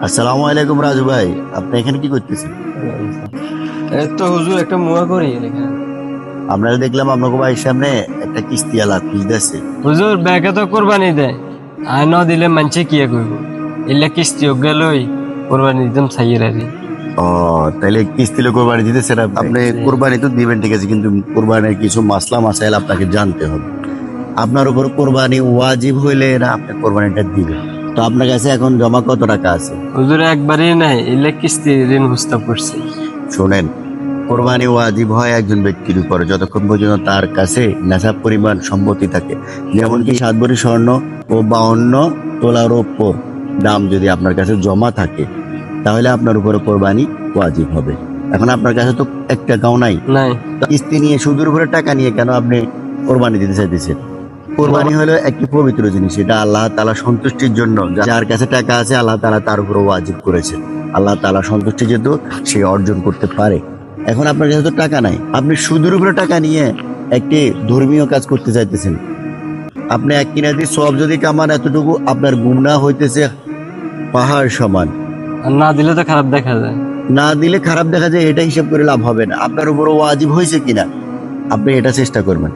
আসসালামু আলাইকুম রাজু ভাই, আপনি এখানে কি করতেছেন? এই তো হুজুর একটা মুয়া করি এখানে। আপনারা দেখলাম আপনাকে ভাইয়ের সামনে একটা কিস্তি আলা খুঁজতেছে। হুজুর ব্যাগে তো কোরবানি দেয়, আর ন দিলে মানছে কি করবো? এলে কিস্তি গেলই কোরবানি দিতাম সাইয়ের আরে। ও, তাহলে কিস্তিলে কোরবানি দিতেছেন আপনি? কোরবানি তো দিবেন ঠিক আছে, কিন্তু কোরবানির কিছু মাসলা মাসাইল আপনাকে জানতে হবে। আপনার উপর কোরবানি ওয়াজিব হইলে না আপনি কোরবানিটা দিবেন। তো আপনার কাছে এখন জমা কত টাকা আছে? হুজুর একবারই নাই, এলে কিস্তি ঋণ প্রস্তাব করছে। শোনেন, কোরবানি ওয়াজিব হয় একজন ব্যক্তির উপর যতক্ষণ পর্যন্ত তার কাছে নেশাব পরিমাণ সম্পত্তি থাকে। যেমন কি 7 ভরি স্বর্ণ ও 52 তোলা রৌপ্য দাম যদি আপনার কাছে জমা থাকে, তাহলে আপনার উপরে কোরবানি ওয়াজিব হবে। এখন আপনার কাছে তো 1 টাকাও নাই, নাই। তো কিস্তি নিয়ে সুদের উপরে টাকা নিয়ে কেন আপনি কোরবানি দিতে চাইতেছেন? কোরবানি হলো একটি পবিত্র জিনিস, এটা আল্লাহ তাআলা সন্তুষ্টির জন্য। যার কাছে টাকা আছে আল্লাহ তাআলা তার উপরে ওয়াজিব করেছে। আল্লাহ তাআলা সন্তুষ্টি যেহেতু সে অর্জন করতে পারে। এখন আপনার কাছে তো টাকা নাই, আপনি সুদের উপরে টাকা নিয়ে একটি ধর্মীয় কাজ করতে চাইতেছেন। আপনি এক কিনাদি সব যদি কামান, এতটুকু আপনার গুনাহ হইতেছে পাহাড় সমান। আর না দিলে তো খারাপ দেখা যায়। না দিলে খারাপ দেখা যায়, এটা হিসাব করে লাভ হবে না। আপনার উপরে ওয়াজিব হয়েছে কিনা আপনি এটা চেষ্টা করবেন।